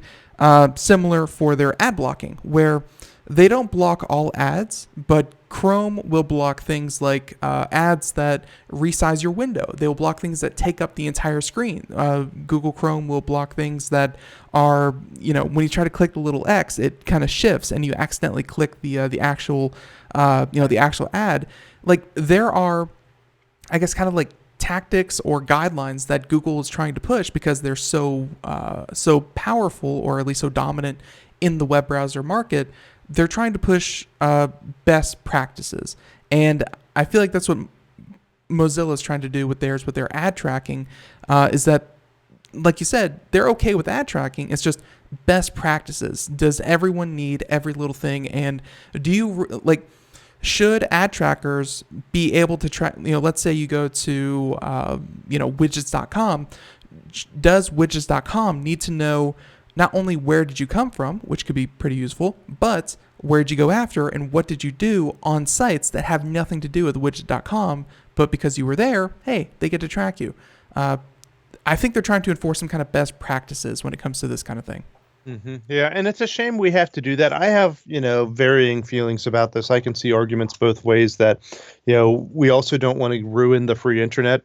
similar for their ad blocking, where they don't block all ads, but Chrome will block things like ads that resize your window. They will block things that take up the entire screen. Google Chrome will block things that are, when you try to click the little X, it kind of shifts and you accidentally click the actual ad. Like, there are, I guess, kind of like tactics or guidelines that Google is trying to push because they're so powerful, or at least so dominant in the web browser market, they're trying to push best practices. And I feel like that's what Mozilla is trying to do with their ad tracking, is that, like you said, they're okay with ad tracking. It's just best practices. Does everyone need every little thing? And do you should ad trackers be able to track, let's say you go to, widgets.com. Does widgets.com need to know not only where did you come from, which could be pretty useful, but where did you go after and what did you do on sites that have nothing to do with widget.com, but because you were there, hey, they get to track you. I think they're trying to enforce some kind of best practices when it comes to this kind of thing. Mm-hmm. Yeah, and it's a shame we have to do that. I have, varying feelings about this. I can see arguments both ways that, we also don't want to ruin the free internet.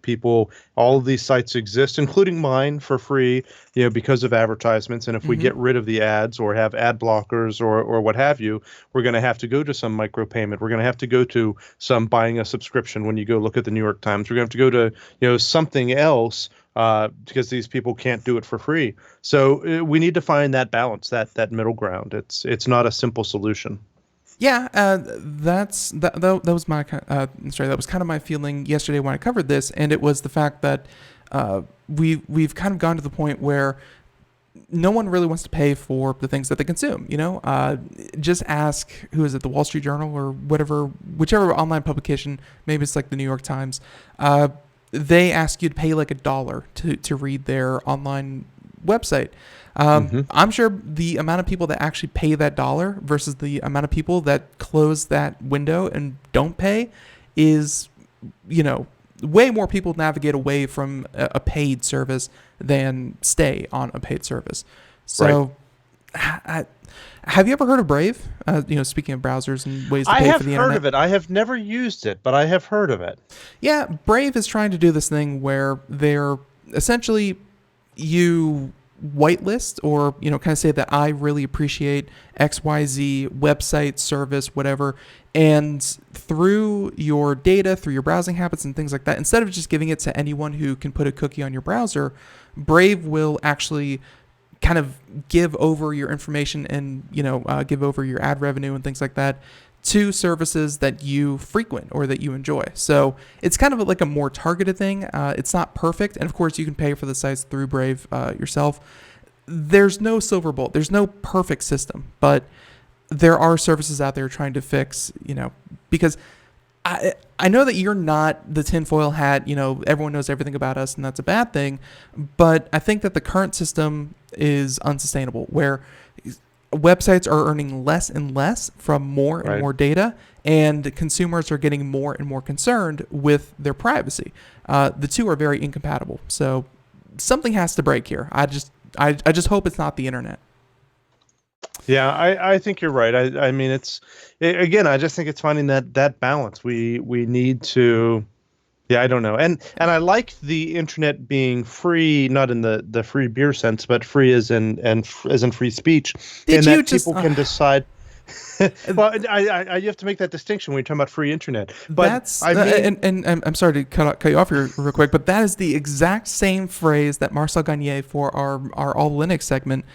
All of these sites exist, including mine, for free, because of advertisements. And if we get rid of the ads or have ad blockers or what have you, we're going to have to go to some micropayment. We're going to have to go to some buying a subscription when you go look at the New York Times. We're going to have to go to, something else. Because these people can't do it for free. So we need to find that balance, that middle ground. It's not a simple solution. Yeah, that was my that was kind of my feeling yesterday when I covered this, and it was the fact that we've kind of gone to the point where no one really wants to pay for the things that they consume. Just ask, who is it, the Wall Street Journal or whichever online publication, maybe it's like the New York Times. They ask you to pay like $1 to read their online website. I'm sure the amount of people that actually pay that $1 versus the amount of people that close that window and don't pay is, way more people navigate away from a paid service than stay on a paid service. So have you ever heard of Brave? Speaking of browsers and ways to pay for the internet. I have heard of it. I have never used it, but I have heard of it. Yeah, Brave is trying to do this thing where they're essentially, you whitelist or, kind of say that I really appreciate XYZ website, service, whatever. And through your data, through your browsing habits and things like that, instead of just giving it to anyone who can put a cookie on your browser, Brave will actually kind of give over your information and, give over your ad revenue and things like that to services that you frequent or that you enjoy. So it's kind of like a more targeted thing. It's not perfect. And of course you can pay for the sites through Brave yourself. There's no silver bullet. There's no perfect system, but there are services out there trying to fix, because I know that you're not the tinfoil hat, everyone knows everything about us and that's a bad thing. But I think that the current system is unsustainable, where websites are earning less and less from more and more data, and consumers are getting more and more concerned with their privacy. The two are very incompatible. So something has to break here. I just hope it's not the internet. Yeah, I think you're right. I mean, again, I just think it's finding that balance. We need to, I don't know. And I like the internet being free, not in the free beer sense, but free as in free speech, people can decide. Well, you have to make that distinction when you're talking about free internet. But and I'm sorry to cut you off here real quick, but that is the exact same phrase that Marcel Gagné for our All Linux segment,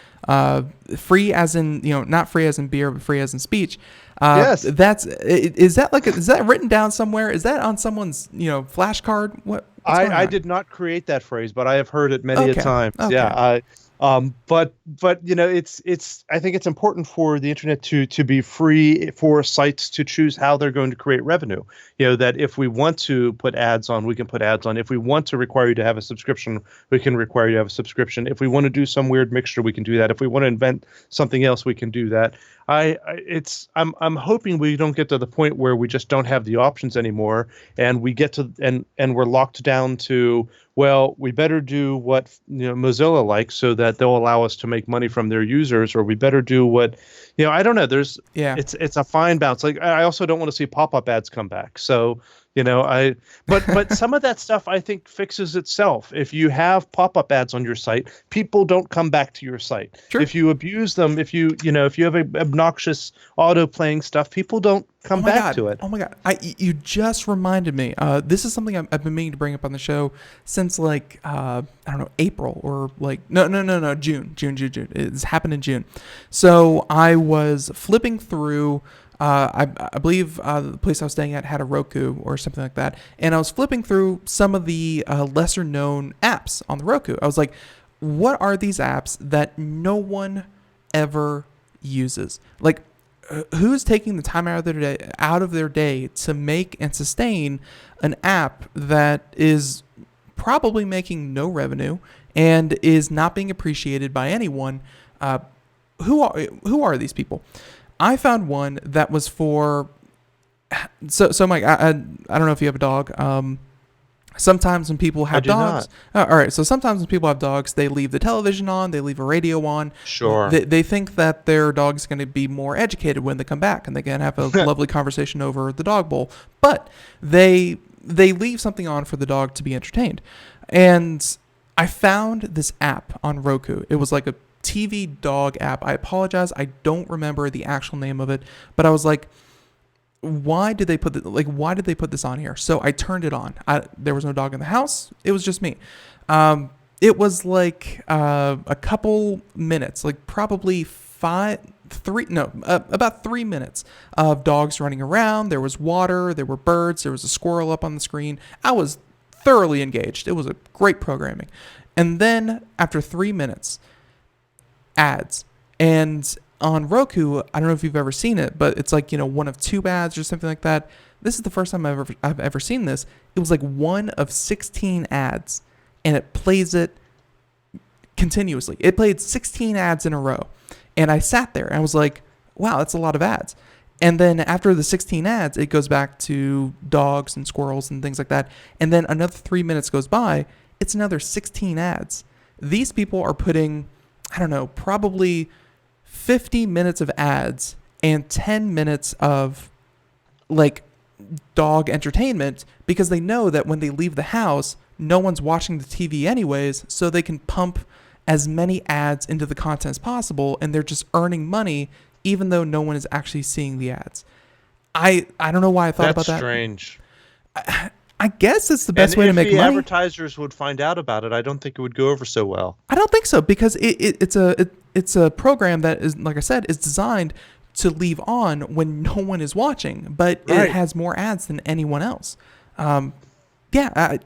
free as in, not free as in beer, but free as in speech. Yes. Is that written down somewhere? Is that on someone's, flashcard? I did not create that phrase, but I have heard it many a time. Okay. Yeah. But it's I think it's important for the internet to be free for sites to choose how they're going to create revenue. That if we want to put ads on, we can put ads on. If we want to require you to have a subscription, we can require you to have a subscription. If we want to do some weird mixture, we can do that. If we want to invent something else, we can do that. I'm hoping we don't get to the point where we just don't have the options anymore, and we get to and we're locked down to, well, we better do what Mozilla likes so that they'll allow us to make money from their users, or we better do what I don't know. It's a fine balance. Like, I also don't want to see pop-up ads come back. So But some of that stuff I think fixes itself. If you have pop-up ads on your site, people don't come back to your site. Sure. If you abuse them, if you have obnoxious auto-playing stuff, people don't come back to it. Oh my God. You just reminded me. This is something I've been meaning to bring up on the show since I don't know, April or no, June. It's happened in June. So I was flipping through, I believe the place I was staying at had a Roku or something like that. And I was flipping through some of the lesser known apps on the Roku. I was like, what are these apps that no one ever uses? Like, who's taking the time out of their day to make and sustain an app that is probably making no revenue and is not being appreciated by anyone? Who are these people? I found one that was for so Mike, I don't know if you have a dog. Sometimes when people have dogs, all right. So sometimes when people have dogs, they leave the television on, they leave a radio on. Sure. They think that their dog's going to be more educated when they come back, and they can have a lovely conversation over the dog bowl. But they leave something on for the dog to be entertained. And I found this app on Roku. It was like a TV dog app. I apologize, I don't remember the actual name of it, but I was like, why did they put this on here? So I turned it on. There was no dog in the house. It was just me. It was like a couple minutes, like probably about 3 minutes of dogs running around. There was water, there were birds, there was a squirrel up on the screen. I was thoroughly engaged. It was a great programming. And then after 3 minutes, ads. And on Roku, I don't know if you've ever seen it, but it's like, one of 2 ads or something like that. This is the first time I've ever seen this. It was like one of 16 ads, and it plays it continuously. It played 16 ads in a row. And I sat there and I was like, wow, that's a lot of ads. And then after the 16 ads, it goes back to dogs and squirrels and things like that. And then another 3 minutes goes by. It's another 16 ads. These people are putting, I don't know, probably 50 minutes of ads and 10 minutes of like dog entertainment, because they know that when they leave the house, no one's watching the TV anyways, so they can pump as many ads into the content as possible, and they're just earning money even though no one is actually seeing the ads. I don't know why I thought about that. That's strange. I guess it's the best way to make money. If the advertisers would find out about it, I don't think it would go over so well. I don't think so, because it's a program that is, like I said, is designed to leave on when no one is watching, but Right. It has more ads than anyone else. So I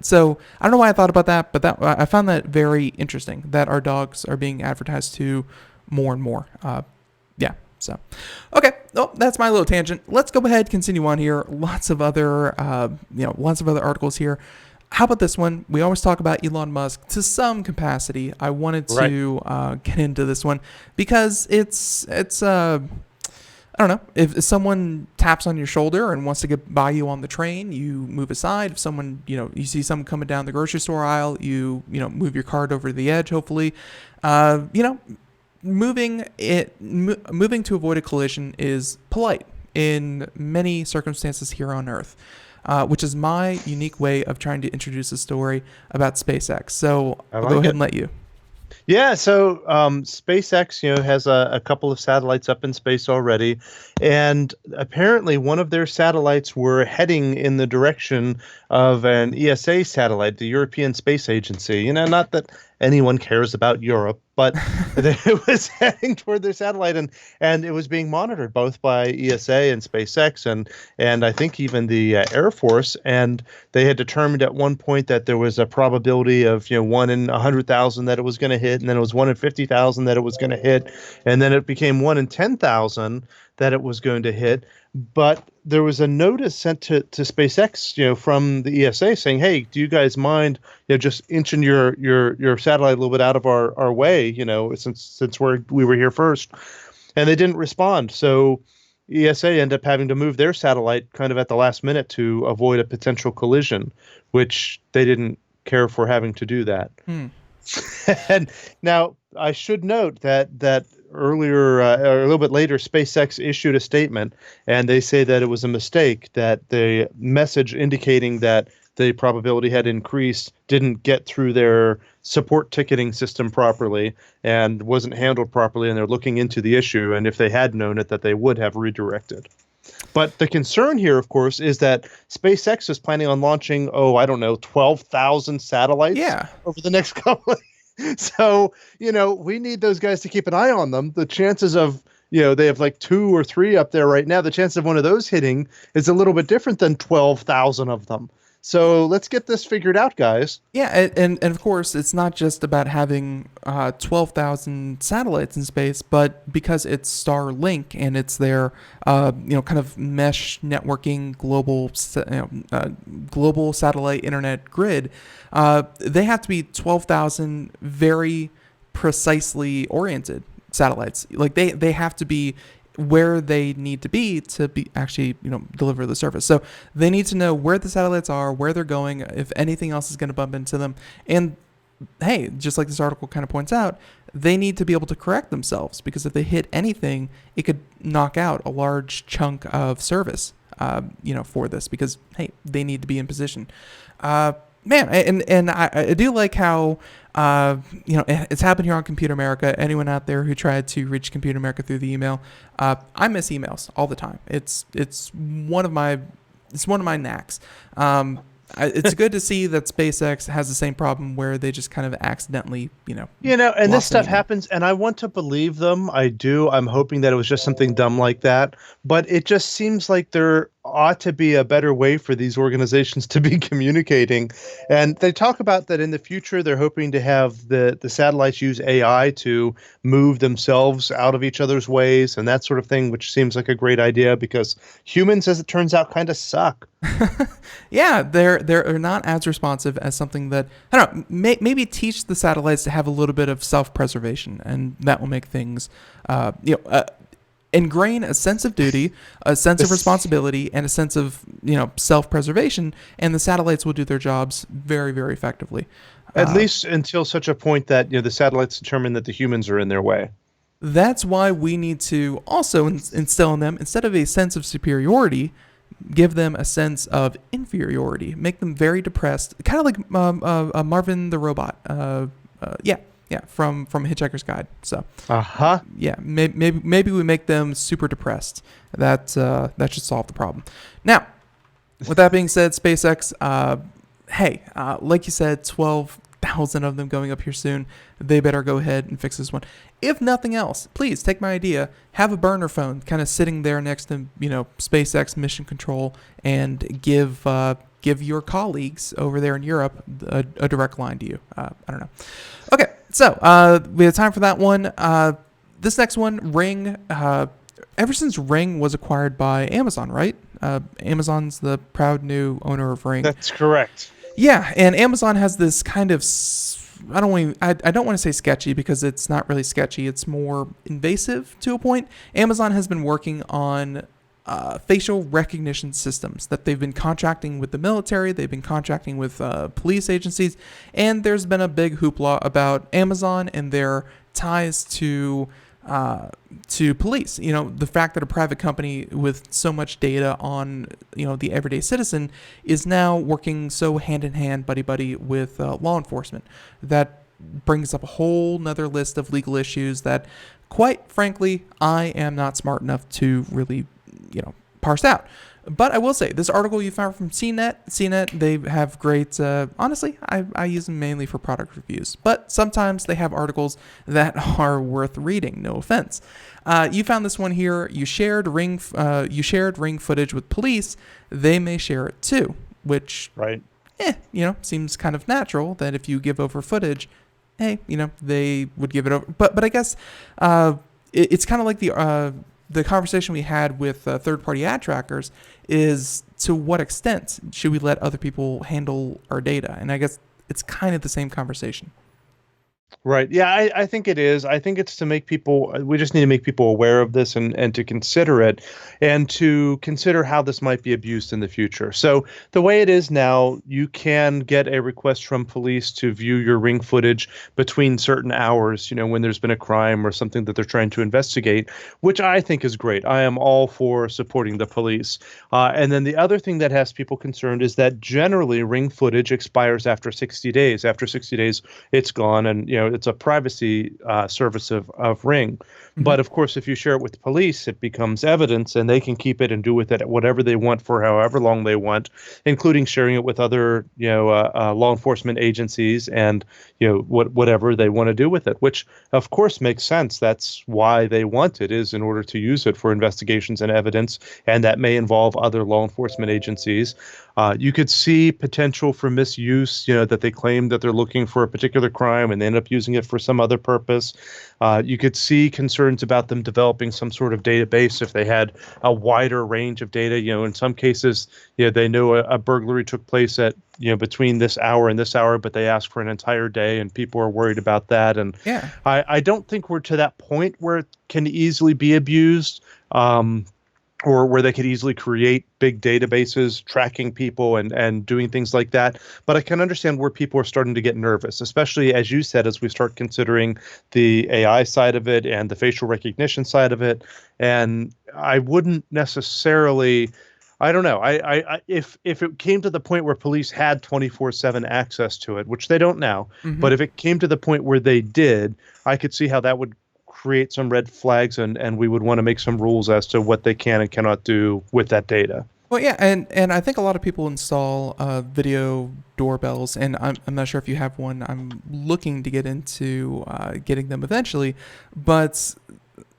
don't know why I thought about that, but I found that very interesting that our dogs are being advertised to more and more. So, okay. Oh, that's my little tangent. Let's go ahead, continue on here. Lots of other articles here. How about this one? We always talk about Elon Musk to some capacity. I wanted to get into this one because it's I don't know. If someone taps on your shoulder and wants to get by you on the train, you move aside. If someone, you see someone coming down the grocery store aisle, you move your cart over the edge, hopefully. Moving to avoid a collision is polite in many circumstances here on Earth, which is my unique way of trying to introduce a story about SpaceX. So I'll go ahead and let you. Yeah, so SpaceX, has a couple of satellites up in space already, and apparently one of their satellites were heading in the direction of an ESA satellite, the European Space Agency. Not that anyone cares about Europe, but it was heading toward their satellite, and it was being monitored both by ESA and SpaceX, and I think even the Air Force, and they had determined at one point that there was a probability of 1 in 100,000 that it was going to hit, and then it was 1 in 50,000 that it was going to hit, and then it became 1 in 10,000 that it was going to hit. But there was a notice sent to SpaceX, from the ESA saying, "Hey, do you guys mind, just inching your satellite a little bit out of our way, since we were here first?" And they didn't respond. So ESA ended up having to move their satellite kind of at the last minute to avoid a potential collision, which they didn't care for having to do that. And now I should note that earlier, or a little bit later, SpaceX issued a statement, and they say that it was a mistake, that the message indicating that the probability had increased didn't get through their support ticketing system properly and wasn't handled properly, and they're looking into the issue. And if they had known it, that they would have redirected. But the concern here, of course, is that SpaceX is planning on launching, 12,000 satellites over the next couple of So, we need those guys to keep an eye on them. The chances of, they have like 2 or 3 up there right now. The chance of one of those hitting is a little bit different than 12,000 of them. So let's get this figured out, guys. Yeah, and of course, it's not just about having 12,000 satellites in space, but because it's Starlink and it's their, kind of mesh networking global satellite internet grid, they have to be 12,000 very precisely oriented satellites. Like they have to be where they need to be actually, deliver the service. So they need to know where the satellites are, where they're going, if anything else is going to bump into them. And hey, just like this article kind of points out, they need to be able to correct themselves, because if they hit anything, it could knock out a large chunk of service, for this, because hey, they need to be in position. Man, and I do like how, it's happened here on Computer America. Anyone out there who tried to reach Computer America through the email, I miss emails all the time. It's one of my knacks. It's good to see that SpaceX has the same problem where they just kind of accidentally, and this stuff happens, and I want to believe them. I do. I'm hoping that it was just something dumb like that, but it just seems like there ought to be a better way for these organizations to be communicating. And they talk about that in the future, they're hoping to have the satellites use AI to move themselves out of each other's ways and that sort of thing, which seems like a great idea, because humans, as it turns out, kind of suck. Yeah, they're not as responsive as something that, I don't know, maybe teach the satellites to have a little bit of self-preservation, and that will make things, ingrain a sense of duty, a sense of responsibility, and a sense of, self-preservation, and the satellites will do their jobs very, very effectively. At least until such a point that, the satellites determine that the humans are in their way. That's why we need to also instill in them, instead of a sense of superiority, give them a sense of inferiority, make them very depressed, kind of like Marvin the robot. From Hitchhiker's Guide. So, yeah, maybe we make them super depressed. That should solve the problem. Now, with that being said, SpaceX, like you said, 12,000 of them going up here soon. They better go ahead and fix this one. If nothing else, please take my idea. Have a burner phone kind of sitting there next to SpaceX mission control, and give your colleagues over there in Europe a direct line to you. I don't know. Okay, so we have time for that one. This next one, Ring. Ever since Ring was acquired by Amazon, right? Amazon's the proud new owner of Ring. That's correct. Yeah, and Amazon has this kind of, I don't want to say sketchy, because it's not really sketchy. It's more invasive to a point. Amazon has been working on facial recognition systems that they've been contracting with the military. They've been contracting with police agencies, and there's been a big hoopla about Amazon and their ties to police. The fact that a private company with so much data on the everyday citizen is now working so hand in hand, buddy buddy, with law enforcement. That brings up a whole nother list of legal issues that, quite frankly, I am not smart enough to really parsed out. But I will say, this article you found from CNET, they have great, honestly, I use them mainly for product reviews, but sometimes they have articles that are worth reading, no offense. You found this one here. You shared Ring footage with police. They may share it too, which, right. Seems kind of natural that if you give over footage, they would give it over. But I guess it's kind of like the conversation we had with third-party ad trackers is, to what extent should we let other people handle our data? And I guess it's kind of the same conversation. Right. Yeah, I think it is. I think it's to make people, we just need to make people aware of this and to consider it and to consider how this might be abused in the future. So the way it is now, you can get a request from police to view your Ring footage between certain hours, when there's been a crime or something that they're trying to investigate, which I think is great. I am all for supporting the police. And then the other thing that has people concerned is that generally Ring footage expires after 60 days. After 60 days, it's gone, and it's a privacy service of Ring. But of course, if you share it with the police, it becomes evidence, and they can keep it and do with it whatever they want for however long they want, including sharing it with other law enforcement agencies and whatever they want to do with it, which of course makes sense. That's why they want it, is in order to use it for investigations and evidence, and that may involve other law enforcement agencies. You could see potential for misuse, that they claim that they're looking for a particular crime and they end up using it for some other purpose. You could see concerns about them developing some sort of database if they had a wider range of data. In some cases, they know a burglary took place at between this hour and this hour, but they ask for an entire day, and people are worried about that. And Yeah. I don't think we're to that point where it can easily be abused. Or where they could easily create big databases tracking people and doing things like that. But I can understand where people are starting to get nervous, especially, as you said, as we start considering the AI side of it and the facial recognition side of it. And I wouldn't necessarily, I don't know. If it came to the point where police had 24/7 access to it, which they don't now, but if it came to the point where they did, I could see how that would create some red flags, and we would want to make some rules as to what they can and cannot do with that data. Well, yeah, and I think a lot of people install video doorbells, and I'm not sure if you have one. I'm looking to get into getting them eventually, but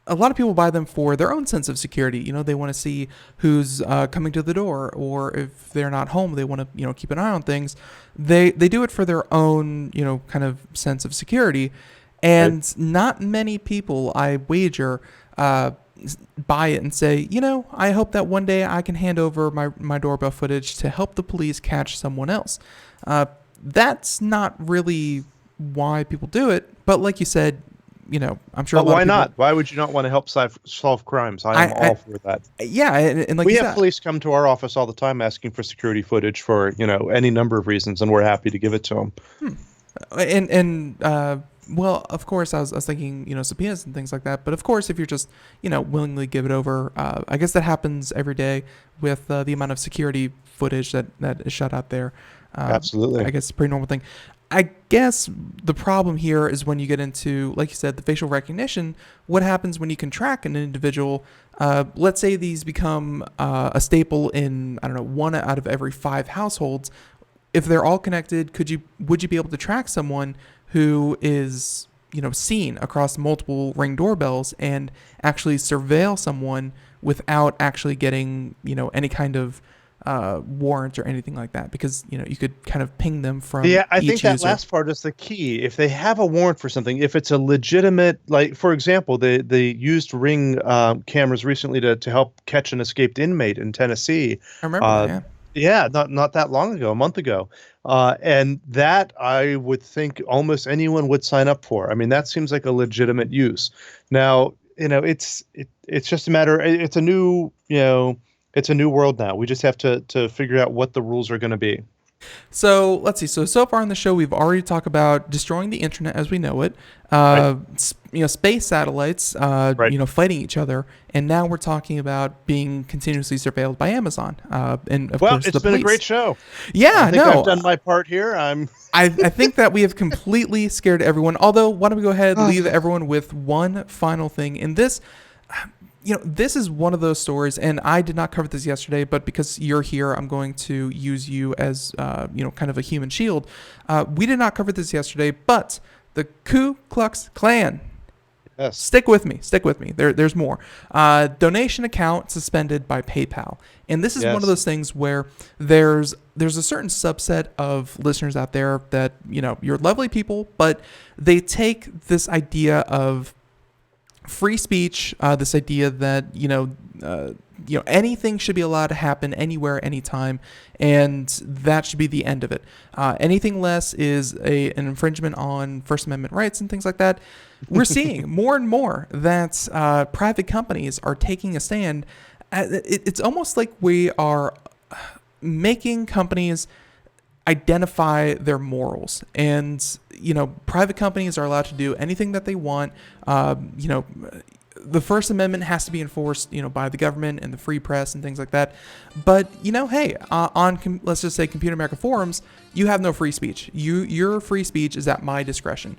a lot of people buy them for their own sense of security. They want to see who's coming to the door, or if they're not home, they want to keep an eye on things. They do it for their own kind of sense of security. And not many people, I wager, buy it and say, I hope that one day I can hand over my doorbell footage to help the police catch someone else. That's not really why people do it. But like you said, I'm sure. But why not? Why would you not want to help solve crimes? I am all for that. Yeah, and like we you have said, police come to our office all the time asking for security footage for any number of reasons, and we're happy to give it to them. Well, of course, I was thinking, subpoenas and things like that. But of course, if you're just, willingly give it over, I guess that happens every day with the amount of security footage that is shot out there. Absolutely. I guess it's a pretty normal thing. I guess the problem here is when you get into, like you said, the facial recognition. What happens when you can track an individual? Let's say these become a staple in, I don't know, 1 out of every 5 households. If they're all connected, would you be able to track someone who is, seen across multiple Ring doorbells and actually surveil someone without actually getting, any kind of warrant or anything like that? Because, you could kind of ping them from I each think that user. last part is the key. If they have a warrant for something, if it's a legitimate, like, for example, they used Ring cameras recently to help catch an escaped inmate in Tennessee. I remember that, yeah. Yeah, not that long ago, a month ago. And that I would think almost anyone would sign up for. I mean, that seems like a legitimate use. Now, it's just a matter. It's a new world now. We just have to figure out what the rules are going to be. So let's see. So far in the show, we've already talked about destroying the internet as we know it. Space satellites, fighting each other, and now we're talking about being continuously surveilled by Amazon. And of course, it's been a great show. Yeah, I think I've done my part here. I think that we have completely scared everyone. Although, why don't we go ahead and leave everyone with one final thing? In this. This is one of those stories, and I did not cover this yesterday, but because you're here, I'm going to use you as, kind of a human shield. We did not cover this yesterday, but the Ku Klux Klan. Yes. Stick with me. There's more. Donation account suspended by PayPal. And this is one of those things where there's a certain subset of listeners out there that, you're lovely people, but they take this idea of free speech, this idea that anything should be allowed to happen anywhere, anytime, and that should be the end of it. Anything less is an infringement on First Amendment rights and things like that. We're seeing more and more that private companies are taking a stand. It's almost like we are making companies identify their morals, and private companies are allowed to do anything that they want. The First Amendment has to be enforced, by the government and the free press and things like that. But hey, on let's just say Computer America forums, you have no free speech. Your free speech is at my discretion.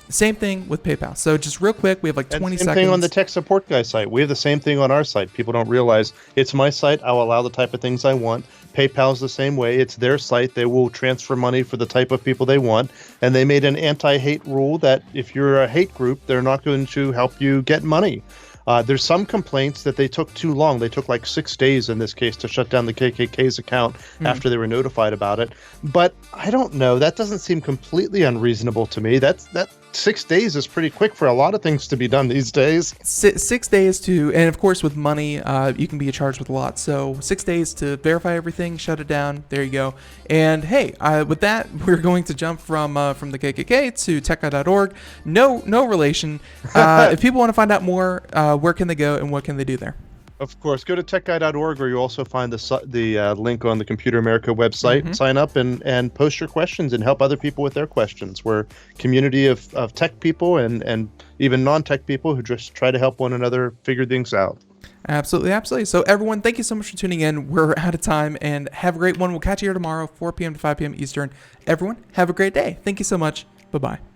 Same thing with PayPal. So just real quick, we have like 20 seconds. Same thing on the tech support guy site. We have the same thing on our site. People don't realize it's my site. I'll allow the type of things I want. PayPal's the same way. It's their site. They will transfer money for the type of people they want. And they made an anti-hate rule that if you're a hate group, they're not going to help you get money. There's some complaints that they took too long. They took like 6 days in this case to shut down the KKK's account after they were notified about it. But I don't know. That doesn't seem completely unreasonable to me. That 6 days is pretty quick for a lot of things to be done these days. 6 days and of course with money, you can be charged with a lot. So 6 days to verify everything, shut it down. There you go. And hey, with that, we're going to jump from the KKK to techguide.org. No relation. If people want to find out more, where can they go and what can they do there? Of course, go to techguide.org, where you also find the link on the Computer America website. Sign up and post your questions and help other people with their questions. We're a community of tech people and even non-tech people who just try to help one another figure things out. Absolutely. So everyone, thank you so much for tuning in. We're out of time, and have a great one. We'll catch you here tomorrow, 4 p.m. to 5 p.m. Eastern. Everyone, have a great day. Thank you so much. Bye-bye.